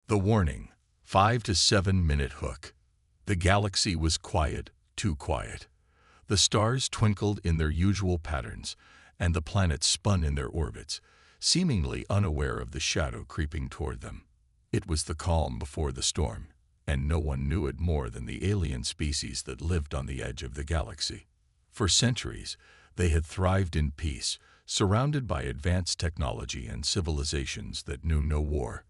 The warning, 5 to 7 minute hook. The galaxy was quiet, too quiet. The stars twinkled in their usual patterns, and the planets spun in their orbits, seemingly unaware of the shadow creeping toward them. It was the calm before the storm, and no one knew it more than the alien species that lived on the edge of the galaxy. For centuries, they had thrived in peace, surrounded by advanced technology and civilizations that knew no war.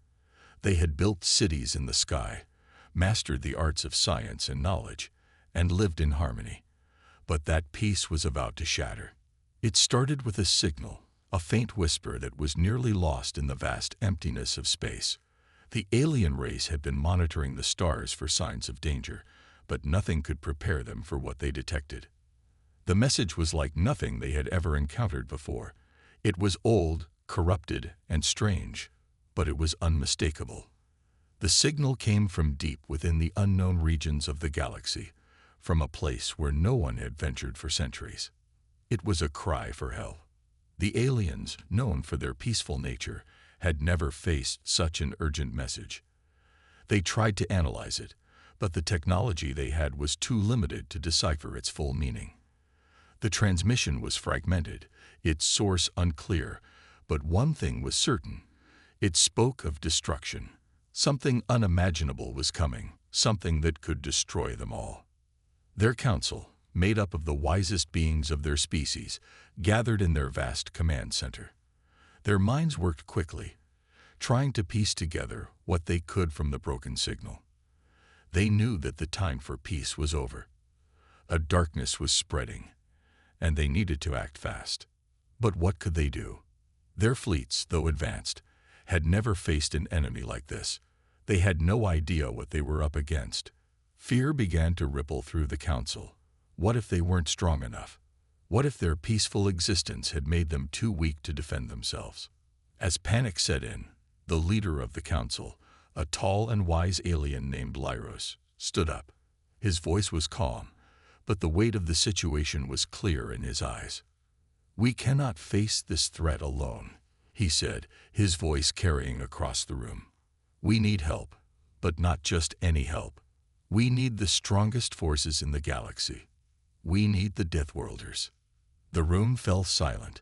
They had built cities in the sky, mastered the arts of science and knowledge, and lived in harmony. But that peace was about to shatter. It started with a signal, a faint whisper that was nearly lost in the vast emptiness of space. The alien race had been monitoring the stars for signs of danger, but nothing could prepare them for what they detected. The message was like nothing they had ever encountered before. It was old, corrupted, and strange, but it was unmistakable. The signal came from deep within the unknown regions of the galaxy, from a place where no one had ventured for centuries. It was a cry for help. The aliens, known for their peaceful nature, had never faced such an urgent message. They tried to analyze it, but the technology they had was too limited to decipher its full meaning. The transmission was fragmented, its source unclear, but one thing was certain. It spoke of destruction. Something unimaginable was coming, something that could destroy them all. Their council, made up of the wisest beings of their species, gathered in their vast command center. Their minds worked quickly, trying to piece together what they could from the broken signal. They knew that the time for peace was over. A darkness was spreading, and they needed to act fast. But what could they do? Their fleets, though advanced, had never faced an enemy like this. They had no idea what they were up against. Fear began to ripple through the council. What if they weren't strong enough? What if their peaceful existence had made them too weak to defend themselves? As panic set in, the leader of the council, a tall and wise alien named Lyros, stood up. His voice was calm, but the weight of the situation was clear in his eyes. "We cannot face this threat alone," he said, his voice carrying across the room. "We need help, but not just any help. We need the strongest forces in the galaxy. We need the Deathworlders." The room fell silent.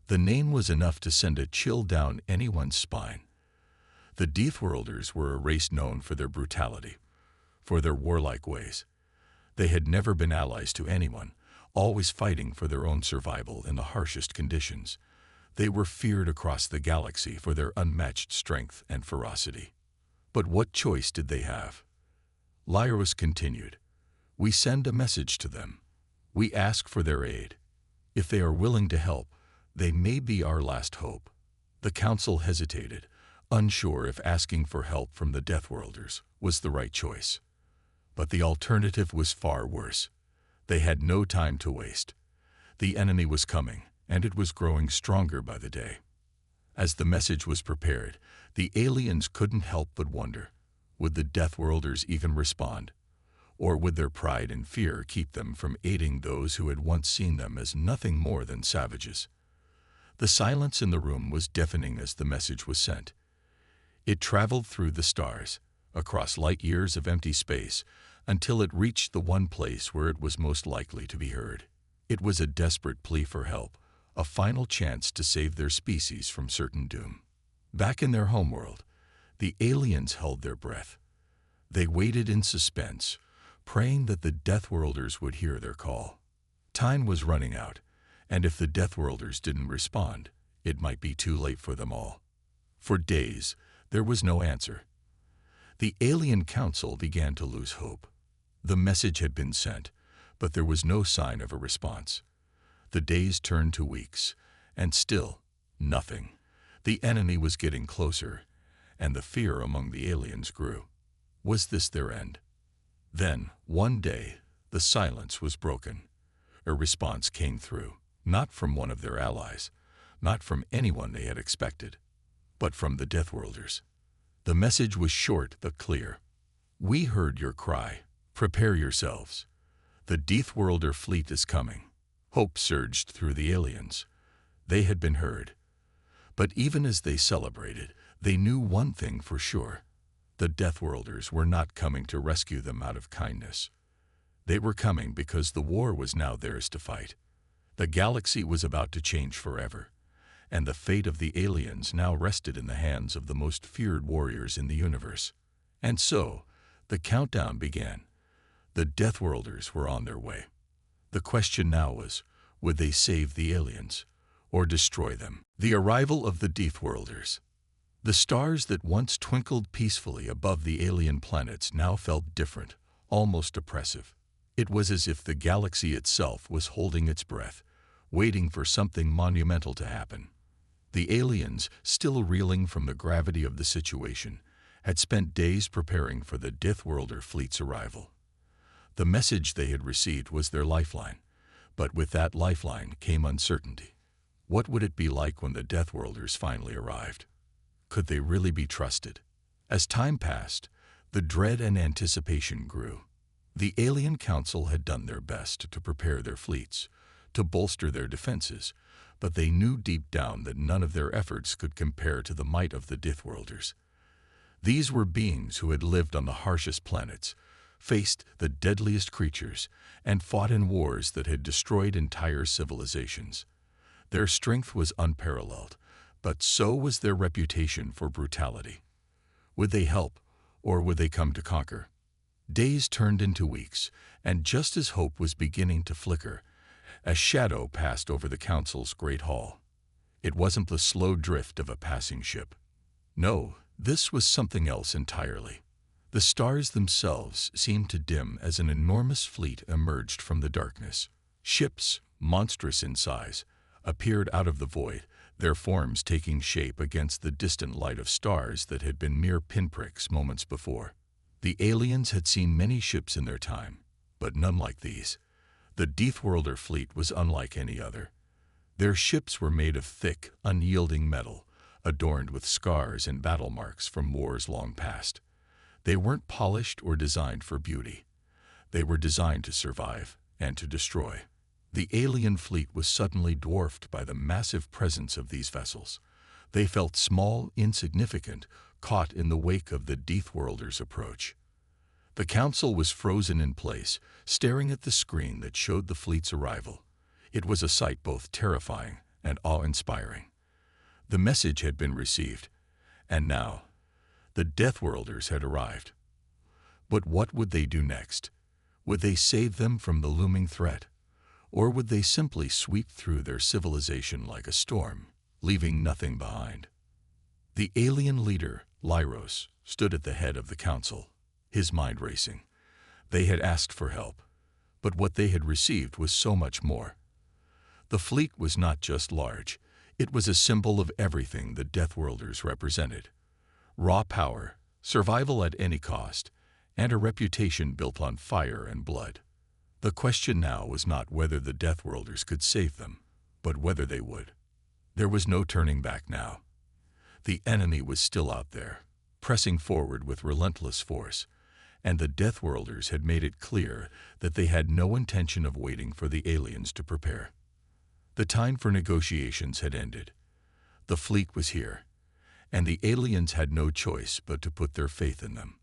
The name was enough to send a chill down anyone's spine. The Deathworlders were a race known for their brutality, for their warlike ways. They had never been allies to anyone, always fighting for their own survival in the harshest conditions. They were feared across the galaxy for their unmatched strength and ferocity. But what choice did they have? Lyros continued, "We send a message to them. We ask for their aid. If they are willing to help, they may be our last hope." The council hesitated, unsure if asking for help from the Deathworlders was the right choice. But the alternative was far worse. They had no time to waste. The enemy was coming, and it was growing stronger by the day. As the message was prepared, the aliens couldn't help but wonder, would the Deathworlders even respond? Or would their pride and fear keep them from aiding those who had once seen them as nothing more than savages? The silence in the room was deafening as the message was sent. It traveled through the stars, across light years of empty space, until it reached the one place where it was most likely to be heard. It was a desperate plea for help, a final chance to save their species from certain doom. Back in their homeworld, the aliens held their breath. They waited in suspense, praying that the Deathworlders would hear their call. Time was running out, and if the Deathworlders didn't respond, it might be too late for them all. For days, there was no answer. The alien council began to lose hope. The message had been sent, but there was no sign of a response. The days turned to weeks, and still, nothing. The enemy was getting closer, and the fear among the aliens grew. Was this their end? Then, one day, the silence was broken. A response came through, not from one of their allies, not from anyone they had expected, but from the Deathworlders. The message was short but clear. "We heard your cry. Prepare yourselves. The Deathworlder fleet is coming." Hope surged through the aliens. They had been heard. But even as they celebrated, they knew one thing for sure. The Deathworlders were not coming to rescue them out of kindness. They were coming because the war was now theirs to fight. The galaxy was about to change forever, and the fate of the aliens now rested in the hands of the most feared warriors in the universe. And so, the countdown began. The Deathworlders were on their way. The question now was, would they save the aliens, or destroy them? The arrival of the Deathworlders. The stars that once twinkled peacefully above the alien planets now felt different, almost oppressive. It was as if the galaxy itself was holding its breath, waiting for something monumental to happen. The aliens, still reeling from the gravity of the situation, had spent days preparing for the Deathworlder fleet's arrival. The message they had received was their lifeline, but with that lifeline came uncertainty. What would it be like when the Deathworlders finally arrived? Could they really be trusted? As time passed, the dread and anticipation grew. The Alien Council had done their best to prepare their fleets, to bolster their defenses, but they knew deep down that none of their efforts could compare to the might of the Deathworlders. These were beings who had lived on the harshest planets, faced the deadliest creatures, and fought in wars that had destroyed entire civilizations. Their strength was unparalleled, but so was their reputation for brutality. Would they help, or would they come to conquer? Days turned into weeks, and just as hope was beginning to flicker, a shadow passed over the Council's great hall. It wasn't the slow drift of a passing ship. No, this was something else entirely. The stars themselves seemed to dim as an enormous fleet emerged from the darkness. Ships, monstrous in size, appeared out of the void, their forms taking shape against the distant light of stars that had been mere pinpricks moments before. The aliens had seen many ships in their time, but none like these. The Deathworlder fleet was unlike any other. Their ships were made of thick, unyielding metal, adorned with scars and battle marks from wars long past. They weren't polished or designed for beauty. They were designed to survive and to destroy. The alien fleet was suddenly dwarfed by the massive presence of these vessels. They felt small, insignificant, caught in the wake of the Deathworlders' approach. The Council was frozen in place, staring at the screen that showed the fleet's arrival. It was a sight both terrifying and awe-inspiring. The message had been received, and now, the Deathworlders had arrived. But what would they do next? Would they save them from the looming threat? Or would they simply sweep through their civilization like a storm, leaving nothing behind? The alien leader, Lyros, stood at the head of the Council, his mind racing. They had asked for help, but what they had received was so much more. The fleet was not just large, it was a symbol of everything the Deathworlders represented. Raw power, survival at any cost, and a reputation built on fire and blood. The question now was not whether the Deathworlders could save them, but whether they would. There was no turning back now. The enemy was still out there, pressing forward with relentless force, and the Deathworlders had made it clear that they had no intention of waiting for the aliens to prepare. The time for negotiations had ended. The fleet was here, and the aliens had no choice but to put their faith in them.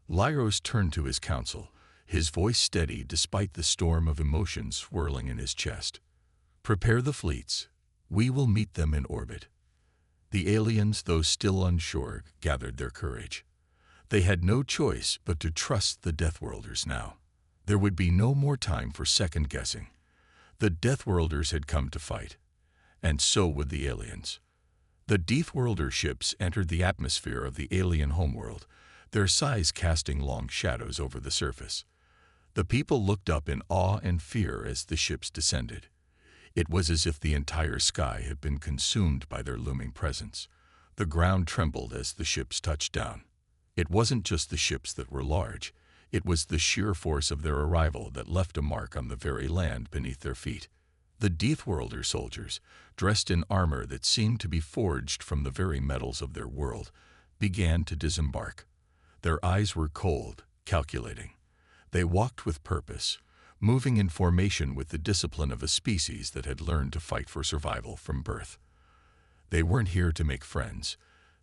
Lyros turned to his council, his voice steady despite the storm of emotions swirling in his chest. "Prepare the fleets. We will meet them in orbit." The aliens, though still unsure, gathered their courage. They had no choice but to trust the Deathworlders now. There would be no more time for second-guessing. The Deathworlders had come to fight, and so would the aliens. The Deathworlder ships entered the atmosphere of the alien homeworld, their size casting long shadows over the surface. The people looked up in awe and fear as the ships descended. It was as if the entire sky had been consumed by their looming presence. The ground trembled as the ships touched down. It wasn't just the ships that were large. It was the sheer force of their arrival that left a mark on the very land beneath their feet. The Deathworlder soldiers, dressed in armor that seemed to be forged from the very metals of their world, began to disembark. Their eyes were cold, calculating. They walked with purpose, moving in formation with the discipline of a species that had learned to fight for survival from birth. They weren't here to make friends.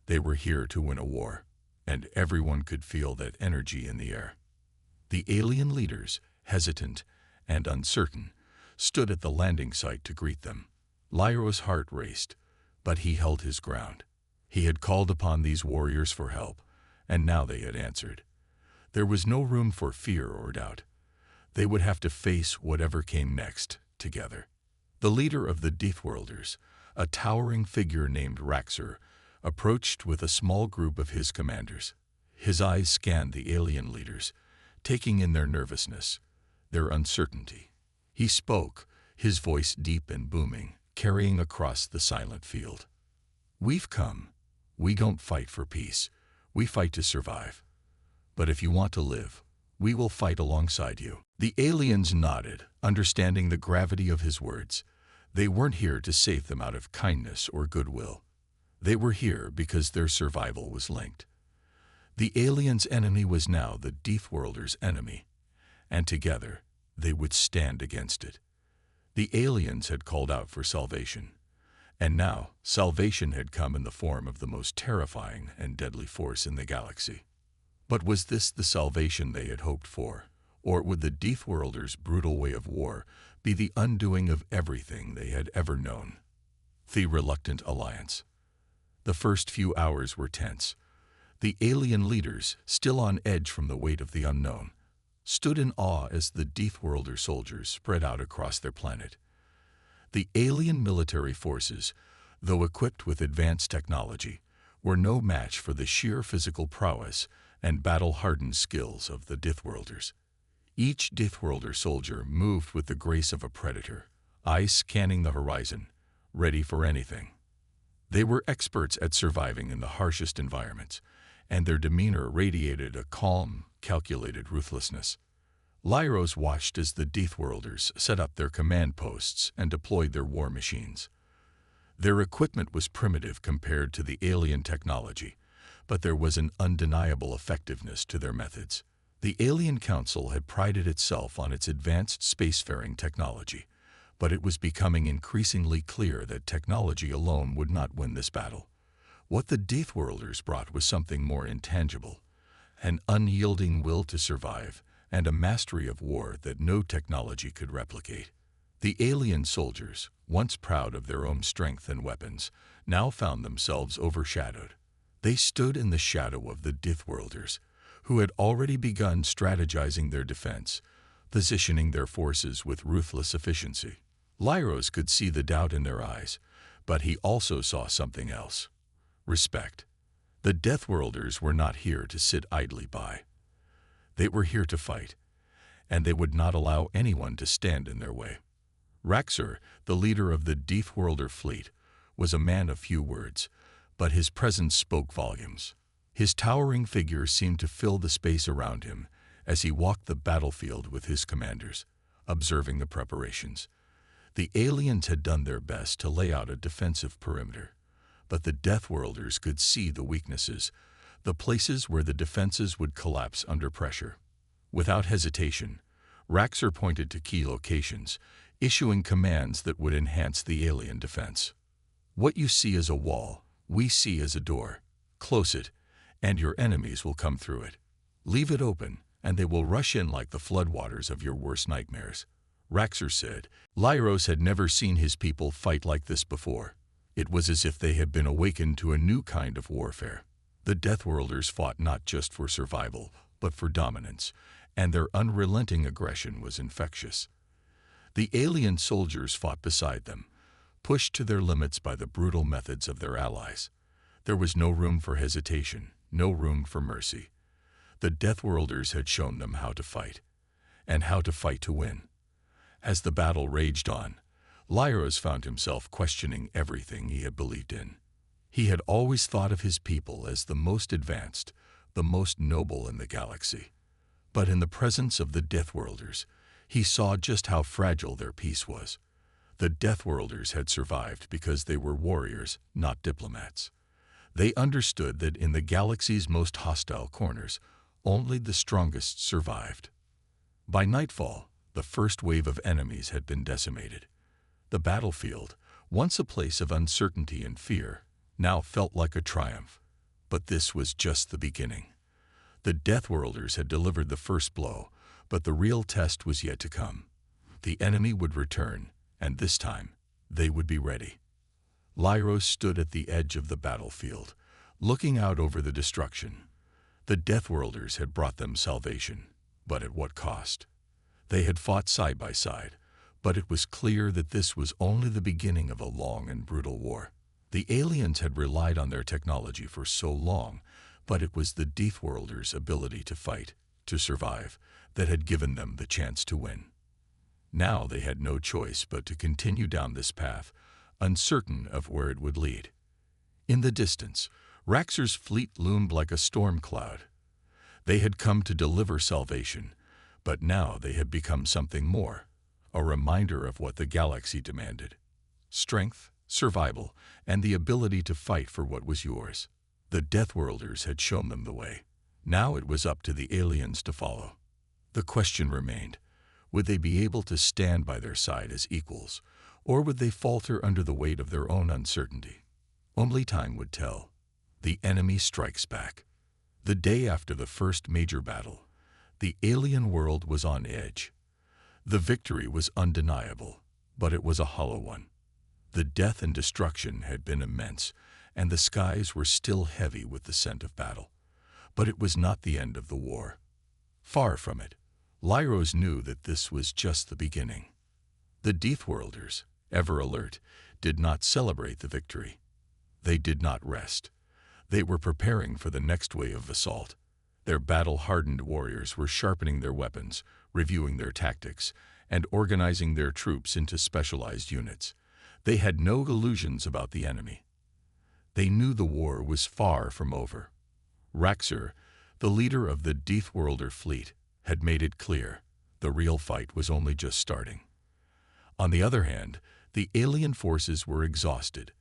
They were here to win a war. and everyone could feel that energy in the air. The alien leaders, hesitant and uncertain, stood at the landing site to greet them. Lyro's heart raced, but he held his ground. He had called upon these warriors for help, and now they had answered. There was no room for fear or doubt. They would have to face whatever came next together. The leader of the Deathworlders, a towering figure named Raxor, approached with a small group of his commanders. His eyes scanned the alien leaders, taking in their nervousness, their uncertainty. He spoke, his voice deep and booming, carrying across the silent field. "We've come. We don't fight for peace. We fight to survive. But if you want to live, we will fight alongside you." The aliens nodded, understanding the gravity of his words. They weren't here to save them out of kindness or goodwill. They were here because their survival was linked. The aliens' enemy was now the Deathworlders' enemy, and together they would stand against it. The aliens had called out for salvation, and now salvation had come in the form of the most terrifying and deadly force in the galaxy. But was this the salvation they had hoped for, or would the Deathworlders' brutal way of war be the undoing of everything they had ever known? The reluctant alliance. The first few hours were tense. The alien leaders, still on edge from the weight of the unknown, stood in awe as the Deathworlder soldiers spread out across their planet. The alien military forces, though equipped with advanced technology, were no match for the sheer physical prowess and battle-hardened skills of the Deathworlders. Each Deathworlder soldier moved with the grace of a predator, eyes scanning the horizon, ready for anything. They were experts at surviving in the harshest environments, and their demeanor radiated a calm, calculated ruthlessness. Lyros watched as the Deathworlders set up their command posts and deployed their war machines. Their equipment was primitive compared to the alien technology, but there was an undeniable effectiveness to their methods. The Alien Council had prided itself on its advanced spacefaring technology, but it was becoming increasingly clear that technology alone would not win this battle. What the Deathworlders brought was something more intangible, an unyielding will to survive and a mastery of war that no technology could replicate. The alien soldiers, once proud of their own strength and weapons, now found themselves overshadowed. They stood in the shadow of the Deathworlders, who had already begun strategizing their defense, positioning their forces with ruthless efficiency. Lyros could see the doubt in their eyes, but he also saw something else. Respect. The Deathworlders were not here to sit idly by. They were here to fight, and they would not allow anyone to stand in their way. Raxor, the leader of the Deathworlder fleet, was a man of few words, but his presence spoke volumes. His towering figure seemed to fill the space around him as he walked the battlefield with his commanders, observing the preparations. The aliens had done their best to lay out a defensive perimeter, but the Deathworlders could see the weaknesses, the places where the defenses would collapse under pressure. Without hesitation, Raxor pointed to key locations, issuing commands that would enhance the alien defense. "What you see as a wall, we see as a door. Close it, and your enemies will come through it. Leave it open, and they will rush in like the floodwaters of your worst nightmares," Raxor said. Lyros had never seen his people fight like this before. It was as if they had been awakened to a new kind of warfare. The Deathworlders fought not just for survival, but for dominance, and their unrelenting aggression was infectious. The alien soldiers fought beside them, pushed to their limits by the brutal methods of their allies. There was no room for hesitation, no room for mercy. The Deathworlders had shown them how to fight, and how to fight to win. As the battle raged on, Lyros found himself questioning everything he had believed in. He had always thought of his people as the most advanced, the most noble in the galaxy. But in the presence of the Deathworlders, he saw just how fragile their peace was. The Deathworlders had survived because they were warriors, not diplomats. They understood that in the galaxy's most hostile corners, only the strongest survived. By nightfall, the first wave of enemies had been decimated. The battlefield, once a place of uncertainty and fear, now felt like a triumph. But this was just the beginning. The Deathworlders had delivered the first blow, but the real test was yet to come. The enemy would return, and this time, they would be ready. Lyros stood at the edge of the battlefield, looking out over the destruction. The Deathworlders had brought them salvation, but at what cost? They had fought side by side, but it was clear that this was only the beginning of a long and brutal war. The aliens had relied on their technology for so long, but it was the Deathworlders' ability to fight, to survive, that had given them the chance to win. Now they had no choice but to continue down this path, uncertain of where it would lead. In the distance, Raxor's fleet loomed like a storm cloud. They had come to deliver salvation, but now they had become something more, a reminder of what the galaxy demanded: strength, survival, and the ability to fight for what was yours. The Deathworlders had shown them the way. Now it was up to the aliens to follow. The question remained: would they be able to stand by their side as equals, or would they falter under the weight of their own uncertainty? Only time would tell. The enemy strikes back. The day after the first major battle, the alien world was on edge. The victory was undeniable, but it was a hollow one. The death and destruction had been immense, and the skies were still heavy with the scent of battle. But it was not the end of the war. Far from it. Lyros knew that this was just the beginning. The Deathworlders, ever alert, did not celebrate the victory. They did not rest. They were preparing for the next wave of assault. Their battle-hardened warriors were sharpening their weapons, reviewing their tactics, and organizing their troops into specialized units. They had no illusions about the enemy. They knew the war was far from over. Raxor, the leader of the Deathworlder fleet, had made it clear the real fight was only just starting. On the other hand, the alien forces were exhausted.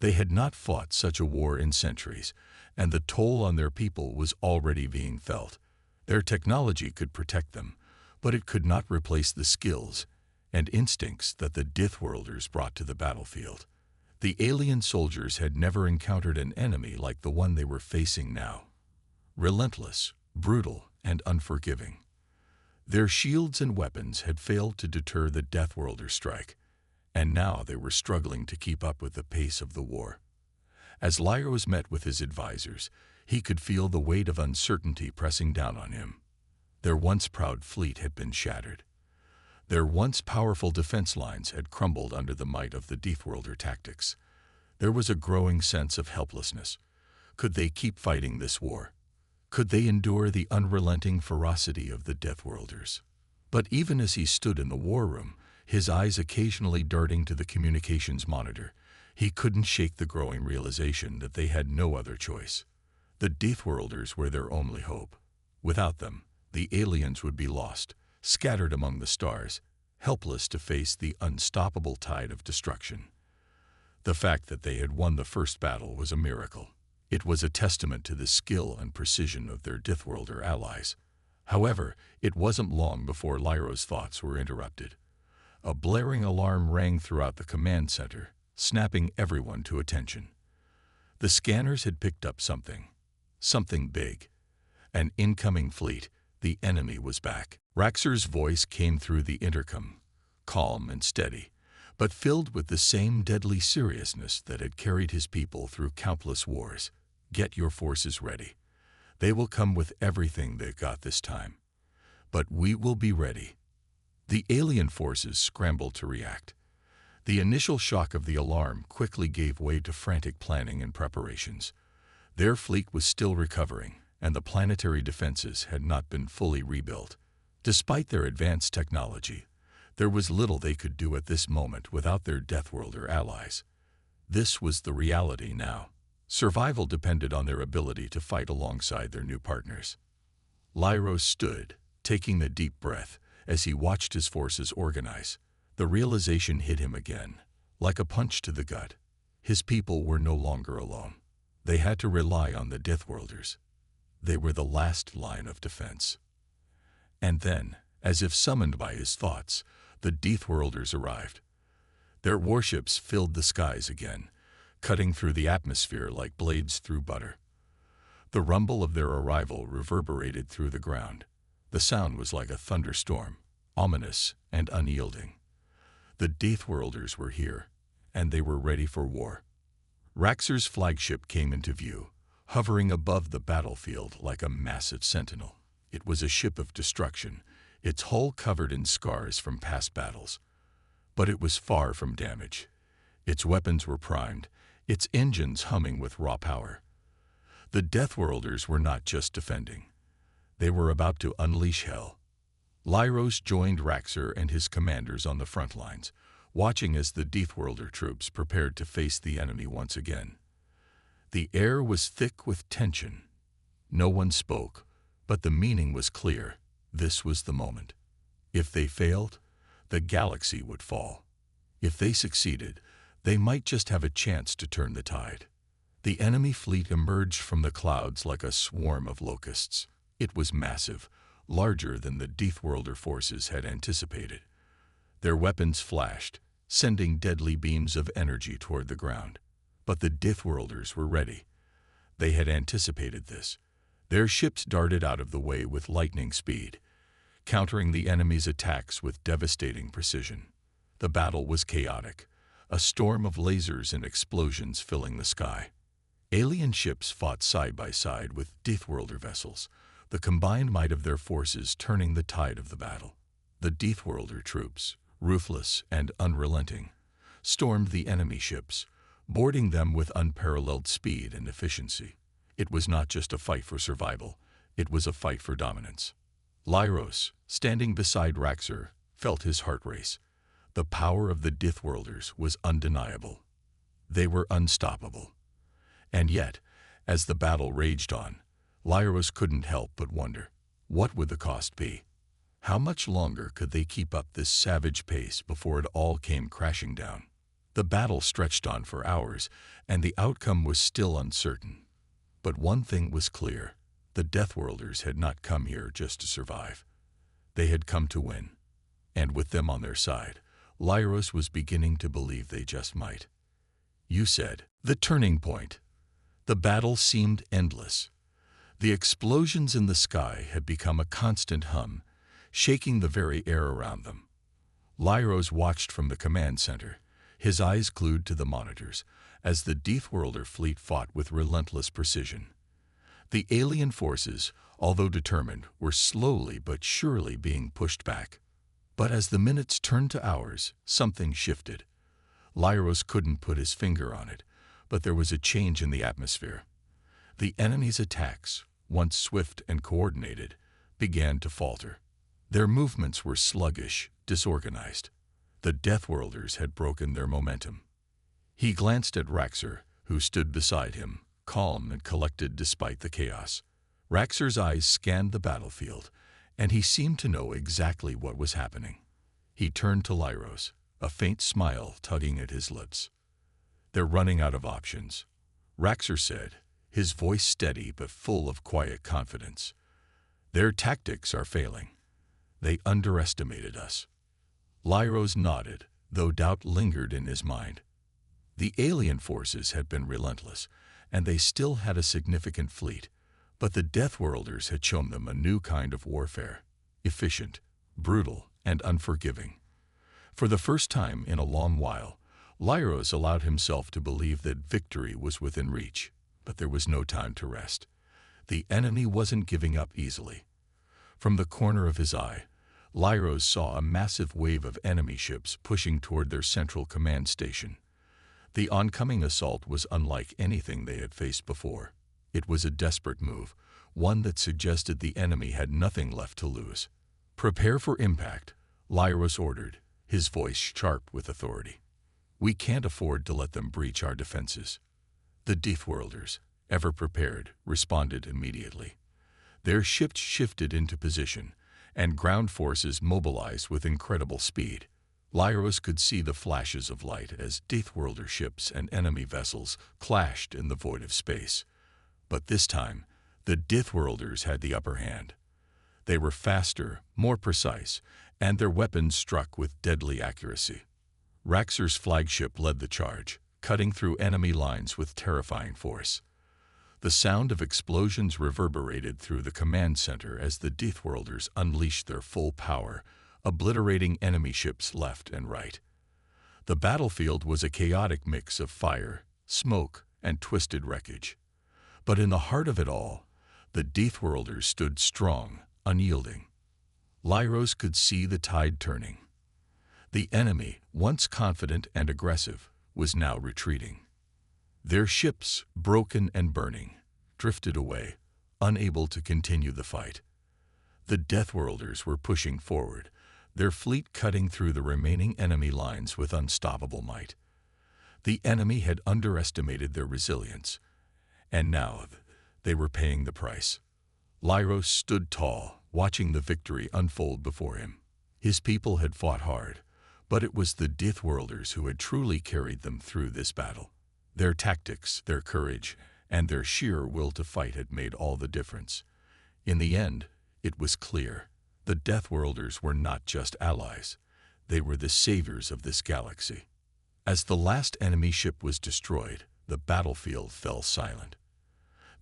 They had not fought such a war in centuries, and the toll on their people was already being felt. Their technology could protect them, but it could not replace the skills and instincts that the Deathworlders brought to the battlefield. The alien soldiers had never encountered an enemy like the one they were facing now. Relentless, brutal, and unforgiving. Their shields and weapons had failed to deter the Deathworlder strike, and now they were struggling to keep up with the pace of the war. As Lyros met with his advisors, he could feel the weight of uncertainty pressing down on him. Their once proud fleet had been shattered. Their once powerful defense lines had crumbled under the might of the Deathworlder tactics. There was a growing sense of helplessness. Could they keep fighting this war? Could they endure the unrelenting ferocity of the Deathworlders? But even as he stood in the war room, his eyes occasionally darting to the communications monitor, he couldn't shake the growing realization that they had no other choice. The Deathworlders were their only hope. Without them, the aliens would be lost, scattered among the stars, helpless to face the unstoppable tide of destruction. The fact that they had won the first battle was a miracle. It was a testament to the skill and precision of their Deathworlder allies. However, it wasn't long before Lyros' thoughts were interrupted. A blaring alarm rang throughout the command center, snapping everyone to attention. The scanners had picked up something big. An incoming fleet. The enemy was back. Raxor's voice came through the intercom, calm and steady, but filled with the same deadly seriousness that had carried his people through countless wars. Get your forces ready. They will come with everything they've got this time. But we will be ready. The alien forces scrambled to react. The initial shock of the alarm quickly gave way to frantic planning and preparations. Their fleet was still recovering, and the planetary defenses had not been fully rebuilt. Despite their advanced technology, there was little they could do at this moment without their Deathworlder allies. This was the reality now. Survival depended on their ability to fight alongside their new partners. Lyros stood, taking a deep breath, as he watched his forces organize. The realization hit him again, like a punch to the gut. His people were no longer alone. They had to rely on the Deathworlders. They were the last line of defense. And then, as if summoned by his thoughts, the Deathworlders arrived. Their warships filled the skies again, cutting through the atmosphere like blades through butter. The rumble of their arrival reverberated through the ground. The sound was like a thunderstorm, ominous and unyielding. The Deathworlders were here, and they were ready for war. Raxor's flagship came into view, hovering above the battlefield like a massive sentinel. It was a ship of destruction, its hull covered in scars from past battles. But it was far from damage. Its weapons were primed, its engines humming with raw power. The Deathworlders were not just defending. They were about to unleash hell. Lyros joined Raxor and his commanders on the front lines, watching as the Deathworlder troops prepared to face the enemy once again. The air was thick with tension. No one spoke, but the meaning was clear. This was the moment. If they failed, the galaxy would fall. If they succeeded, they might just have a chance to turn the tide. The enemy fleet emerged from the clouds like a swarm of locusts. It was massive, larger than the Deathworlder forces had anticipated. Their weapons flashed, sending deadly beams of energy toward the ground. But the Deathworlders were ready. They had anticipated this. Their ships darted out of the way with lightning speed, countering the enemy's attacks with devastating precision. The battle was chaotic, a storm of lasers and explosions filling the sky. Alien ships fought side by side with Deathworlder vessels, the combined might of their forces turning the tide of the battle. The Deathworlder troops, ruthless and unrelenting, stormed the enemy ships, boarding them with unparalleled speed and efficiency. It was not just a fight for survival, it was a fight for dominance. Lyros, standing beside Raxor, felt his heart race. The power of the Deathworlders was undeniable. They were unstoppable. And yet, as the battle raged on, Lyros couldn't help but wonder, what would the cost be? How much longer could they keep up this savage pace before it all came crashing down? The battle stretched on for hours, and the outcome was still uncertain. But one thing was clear. The Deathworlders had not come here just to survive. They had come to win. And with them on their side, Lyros was beginning to believe they just might. You said, the turning point. The battle seemed endless. The explosions in the sky had become a constant hum, shaking the very air around them. Lyros watched from the command center, his eyes glued to the monitors, as the Deathworlder fleet fought with relentless precision. The alien forces, although determined, were slowly but surely being pushed back. But as the minutes turned to hours, something shifted. Lyros couldn't put his finger on it, but there was a change in the atmosphere. The enemy's attacks, once swift and coordinated, began to falter. Their movements were sluggish, disorganized. The Deathworlders had broken their momentum. He glanced at Raxor, who stood beside him, calm and collected despite the chaos. Raxor's eyes scanned the battlefield, and he seemed to know exactly what was happening. He turned to Lyros, a faint smile tugging at his lips. They're running out of options, Raxor said, his voice steady but full of quiet confidence. Their tactics are failing. They underestimated us. Lyros nodded, though doubt lingered in his mind. The alien forces had been relentless, and they still had a significant fleet, but the Deathworlders had shown them a new kind of warfare, efficient, brutal, and unforgiving. For the first time in a long while, Lyros allowed himself to believe that victory was within reach, but there was no time to rest. The enemy wasn't giving up easily. From the corner of his eye, Lyros saw a massive wave of enemy ships pushing toward their central command station. The oncoming assault was unlike anything they had faced before. It was a desperate move, one that suggested the enemy had nothing left to lose. Prepare for impact, Lyros ordered, his voice sharp with authority. We can't afford to let them breach our defenses. The Deathworlders, ever prepared, responded immediately. Their ships shifted into position, and ground forces mobilized with incredible speed. Lyros could see the flashes of light as Deathworlder ships and enemy vessels clashed in the void of space. But this time, the Deathworlders had the upper hand. They were faster, more precise, and their weapons struck with deadly accuracy. Raxor's flagship led the charge, cutting through enemy lines with terrifying force. The sound of explosions reverberated through the command center as the Deathworlders unleashed their full power, obliterating enemy ships left and right. The battlefield was a chaotic mix of fire, smoke, and twisted wreckage. But in the heart of it all, the Deathworlders stood strong, unyielding. Lyros could see the tide turning. The enemy, once confident and aggressive, was now retreating. Their ships, broken and burning, drifted away, unable to continue the fight. The Deathworlders were pushing forward, their fleet cutting through the remaining enemy lines with unstoppable might. The enemy had underestimated their resilience, and now they were paying the price. Lyros stood tall, watching the victory unfold before him. His people had fought hard, but it was the Deathworlders who had truly carried them through this battle. Their tactics, their courage, and their sheer will to fight had made all the difference. In the end, it was clear. The Deathworlders were not just allies. They were the saviors of this galaxy. As the last enemy ship was destroyed, the battlefield fell silent.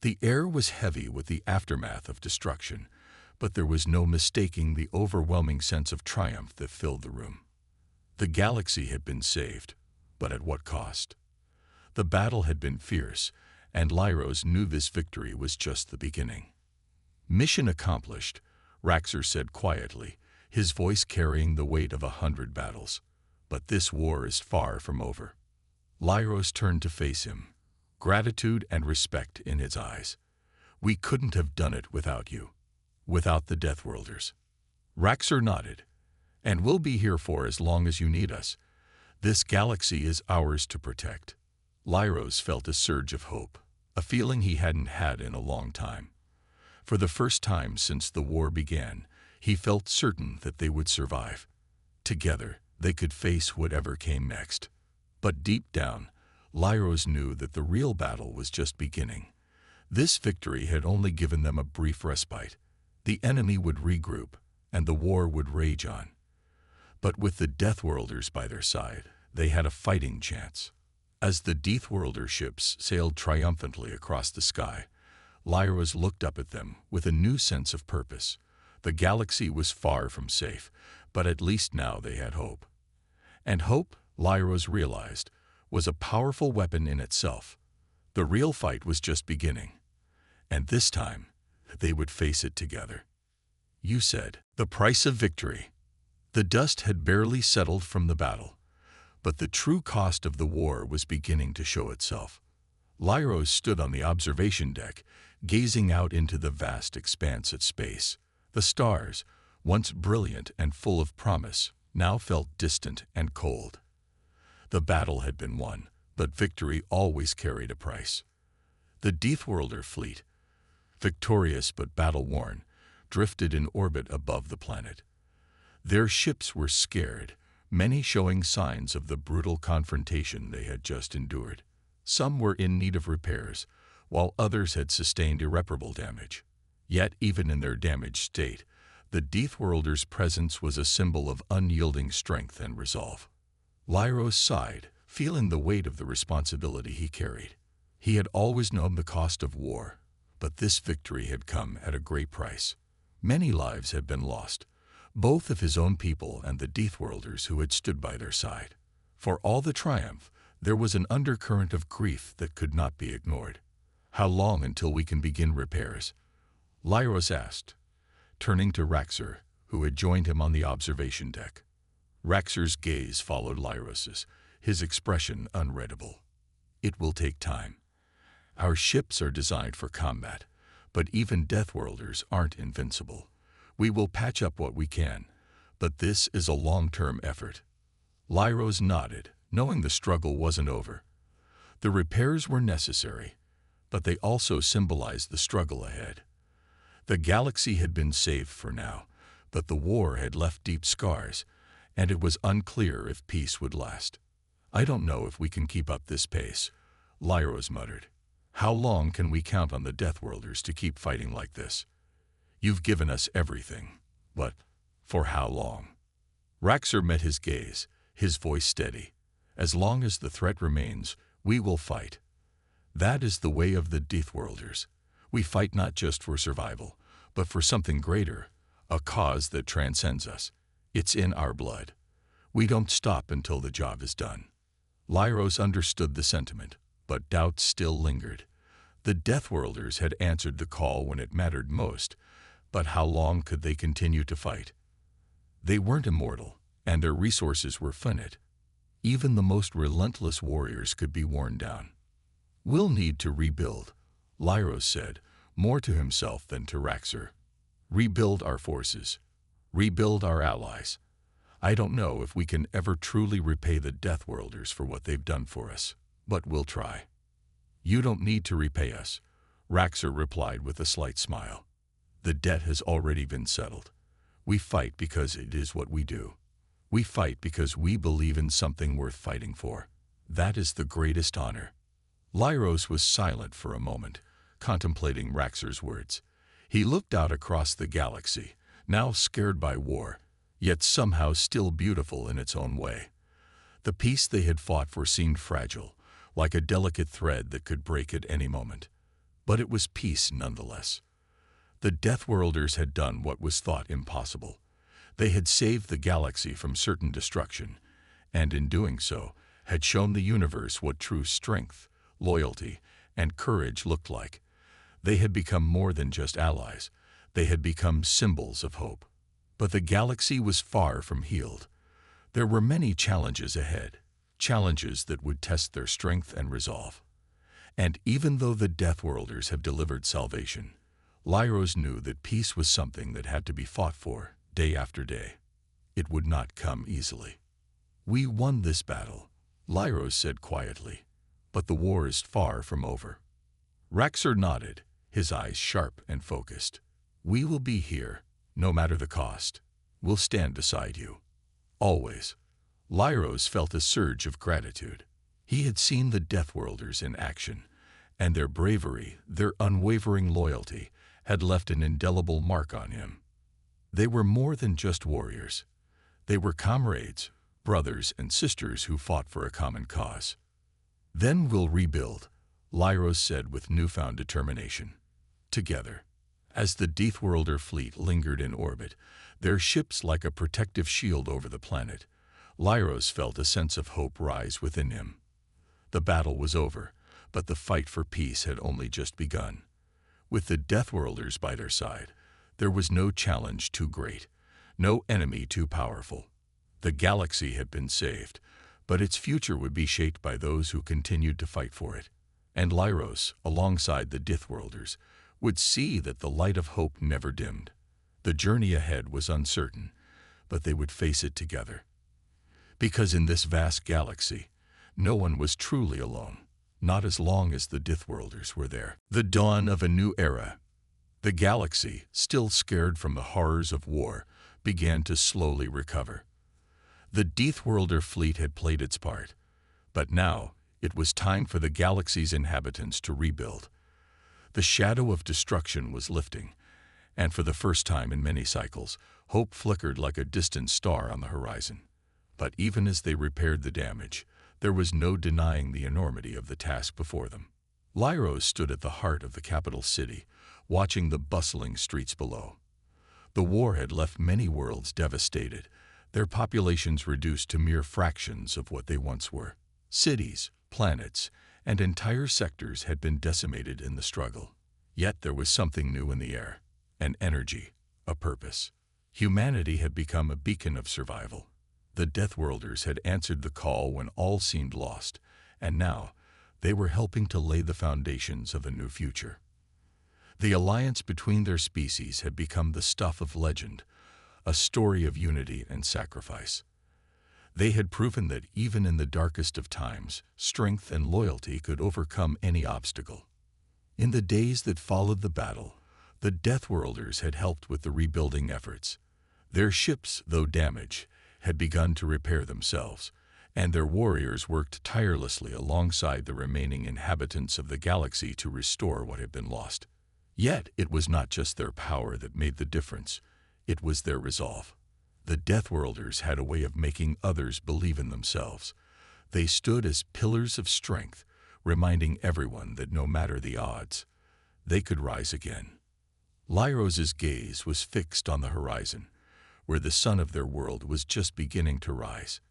The air was heavy with the aftermath of destruction, but there was no mistaking the overwhelming sense of triumph that filled the room. The galaxy had been saved, but at what cost? The battle had been fierce, and Lyros knew this victory was just the beginning. Mission accomplished, Raxor said quietly, his voice carrying the weight of 100 battles. But this war is far from over. Lyros turned to face him, gratitude and respect in his eyes. We couldn't have done it without you, without the Deathworlders. Raxor nodded. And we'll be here for as long as you need us. This galaxy is ours to protect. Lyros felt a surge of hope, a feeling he hadn't had in a long time. For the first time since the war began, he felt certain that they would survive. Together, they could face whatever came next. But deep down, Lyros knew that the real battle was just beginning. This victory had only given them a brief respite. The enemy would regroup, and the war would rage on. But with the Deathworlders by their side, they had a fighting chance. As the Deathworlder ships sailed triumphantly across the sky, Lyros looked up at them with a new sense of purpose. The galaxy was far from safe, but at least now they had hope. And hope, Lyros realized, was a powerful weapon in itself. The real fight was just beginning. And this time, they would face it together. You said, the price of victory. The dust had barely settled from the battle, but the true cost of the war was beginning to show itself. Lyros stood on the observation deck, gazing out into the vast expanse of space. The stars, once brilliant and full of promise, now felt distant and cold. The battle had been won, but victory always carried a price. The Deathworlder fleet, victorious but battle-worn, drifted in orbit above the planet. Their ships were scared, many showing signs of the brutal confrontation they had just endured. Some were in need of repairs, while others had sustained irreparable damage. Yet, even in their damaged state, the Deathworlders' presence was a symbol of unyielding strength and resolve. Lyros sighed, feeling the weight of the responsibility he carried. He had always known the cost of war, but this victory had come at a great price. Many lives had been lost, both of his own people and the Deathworlders who had stood by their side. For all the triumph, there was an undercurrent of grief that could not be ignored. How long until we can begin repairs? Lyros asked, turning to Raxor, who had joined him on the observation deck. Raxor's gaze followed Lyros's, his expression unreadable. It will take time. Our ships are designed for combat, but even Deathworlders aren't invincible. We will patch up what we can, but this is a long-term effort. Lyros nodded, knowing the struggle wasn't over. The repairs were necessary, but they also symbolized the struggle ahead. The galaxy had been saved for now, but the war had left deep scars, and it was unclear if peace would last. I don't know if we can keep up this pace, Lyros muttered. How long can we count on the Deathworlders to keep fighting like this? You've given us everything, but for how long? Raxor met his gaze, his voice steady. As long as the threat remains, we will fight. That is the way of the Deathworlders. We fight not just for survival, but for something greater, a cause that transcends us. It's in our blood. We don't stop until the job is done. Lyros understood the sentiment, but doubts still lingered. The Deathworlders had answered the call when it mattered most, but how long could they continue to fight? They weren't immortal, and their resources were finite. Even the most relentless warriors could be worn down. "We'll need to rebuild," Lyros said, more to himself than to Raxor. "Rebuild our forces. Rebuild our allies. I don't know if we can ever truly repay the Deathworlders for what they've done for us, but we'll try." "You don't need to repay us," Raxor replied with a slight smile. "The debt has already been settled. We fight because it is what we do. We fight because we believe in something worth fighting for. That is the greatest honor." Lyros was silent for a moment, contemplating Raxor's words. He looked out across the galaxy, now scared by war, yet somehow still beautiful in its own way. The peace they had fought for seemed fragile, like a delicate thread that could break at any moment. But it was peace nonetheless. The Deathworlders had done what was thought impossible. They had saved the galaxy from certain destruction, and in doing so, had shown the universe what true strength, loyalty, and courage looked like. They had become more than just allies. They had become symbols of hope. But the galaxy was far from healed. There were many challenges ahead, challenges that would test their strength and resolve. And even though the Deathworlders have delivered salvation, Lyros knew that peace was something that had to be fought for, day after day. It would not come easily. "We won this battle," Lyros said quietly, "but the war is far from over." Raxor nodded, his eyes sharp and focused. "We will be here, no matter the cost. We'll stand beside you. Always." Lyros felt a surge of gratitude. He had seen the Deathworlders in action, and their bravery, their unwavering loyalty, had left an indelible mark on him. They were more than just warriors. They were comrades, brothers and sisters who fought for a common cause. "Then we'll rebuild," Lyros said with newfound determination. Together. As the Deathworlder fleet lingered in orbit, their ships like a protective shield over the planet, Lyros felt a sense of hope rise within him. The battle was over, but the fight for peace had only just begun. With the Deathworlders by their side, there was no challenge too great, no enemy too powerful. The galaxy had been saved, but its future would be shaped by those who continued to fight for it. And Lyros, alongside the Deathworlders, would see that the light of hope never dimmed. The journey ahead was uncertain, but they would face it together. Because in this vast galaxy, no one was truly alone, not as long as the Deathworlders were there. The dawn of a new era. The galaxy, still scared from the horrors of war, began to slowly recover. The Deathworlder fleet had played its part, but now it was time for the galaxy's inhabitants to rebuild. The shadow of destruction was lifting, and for the first time in many cycles, hope flickered like a distant star on the horizon. But even as they repaired the damage, there was no denying the enormity of the task before them. Lyros stood at the heart of the capital city, watching the bustling streets below. The war had left many worlds devastated, their populations reduced to mere fractions of what they once were. Cities, planets, and entire sectors had been decimated in the struggle. Yet there was something new in the air, an energy, a purpose. Humanity had become a beacon of survival. The Deathworlders had answered the call when all seemed lost, and now they were helping to lay the foundations of a new future. The alliance between their species had become the stuff of legend, a story of unity and sacrifice. They had proven that even in the darkest of times, strength and loyalty could overcome any obstacle. In the days that followed the battle, the Deathworlders had helped with the rebuilding efforts. Their ships, though damaged, had begun to repair themselves, and their warriors worked tirelessly alongside the remaining inhabitants of the galaxy to restore what had been lost. Yet it was not just their power that made the difference, it was their resolve. The Deathworlders had a way of making others believe in themselves. They stood as pillars of strength, reminding everyone that no matter the odds, they could rise again. Lyros's gaze was fixed on the horizon, where the sun of their world was just beginning to rise.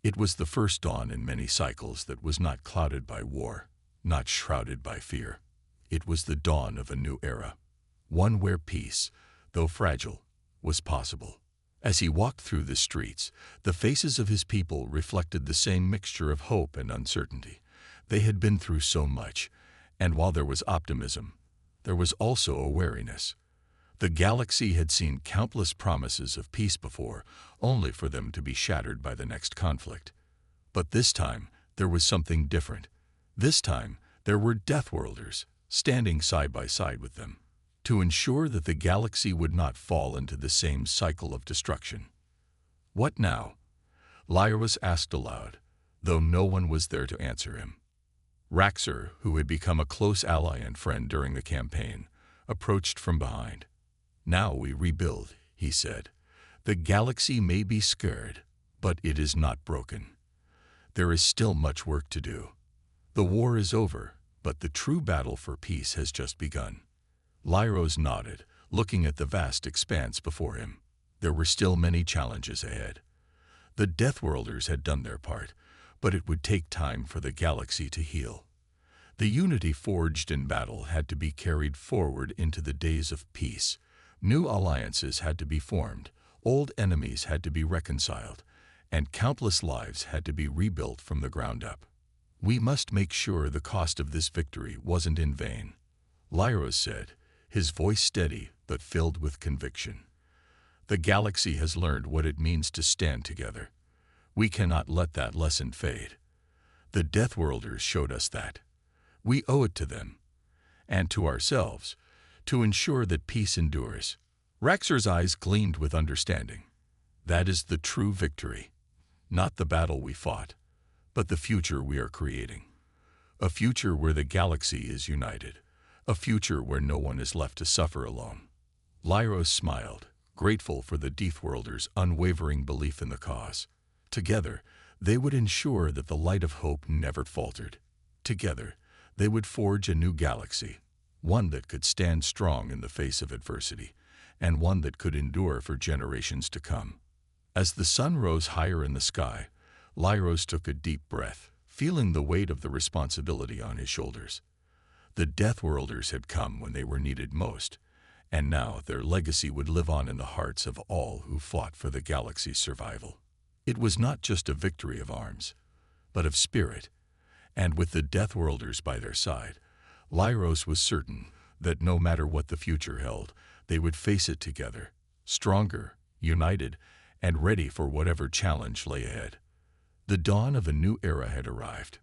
It was the first dawn in many cycles that was not clouded by war, not shrouded by fear. It was the dawn of a new era, one where peace, though fragile, was possible. As he walked through the streets, the faces of his people reflected the same mixture of hope and uncertainty. They had been through so much, and while there was optimism, there was also a wariness. The galaxy had seen countless promises of peace before, only for them to be shattered by the next conflict. But this time, there was something different. This time, there were Deathworlders, standing side by side with them, to ensure that the galaxy would not fall into the same cycle of destruction. "What now?" Lyros asked aloud, though no one was there to answer him. Raxer, who had become a close ally and friend during the campaign, approached from behind. "Now we rebuild," he said. "The galaxy may be scared, but it is not broken. There is still much work to do. The war is over, but the true battle for peace has just begun." Lyros nodded, looking at the vast expanse before him. There were still many challenges ahead. The Deathworlders had done their part, but it would take time for the galaxy to heal. The unity forged in battle had to be carried forward into the days of peace. New alliances had to be formed, old enemies had to be reconciled, and countless lives had to be rebuilt from the ground up. "We must make sure the cost of this victory wasn't in vain," Lyros said, his voice steady but filled with conviction. "The galaxy has learned what it means to stand together. We cannot let that lesson fade. The Deathworlders showed us that. We owe it to them, and to ourselves, to ensure that peace endures." Raxer's eyes gleamed with understanding. "That is the true victory. Not the battle we fought, but the future we are creating. A future where the galaxy is united. A future where no one is left to suffer alone." Lyros smiled, grateful for the Deathworlders' unwavering belief in the cause. Together, they would ensure that the light of hope never faltered. Together, they would forge a new galaxy, one that could stand strong in the face of adversity, and one that could endure for generations to come. As the sun rose higher in the sky, Lyros took a deep breath, feeling the weight of the responsibility on his shoulders. The Deathworlders had come when they were needed most, and now their legacy would live on in the hearts of all who fought for the galaxy's survival. It was not just a victory of arms, but of spirit, and with the Deathworlders by their side, Lyros was certain that no matter what the future held, they would face it together, stronger, united, and ready for whatever challenge lay ahead. The dawn of a new era had arrived,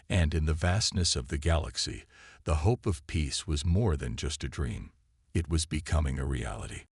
and in the vastness of the galaxy, the hope of peace was more than just a dream. It was becoming a reality.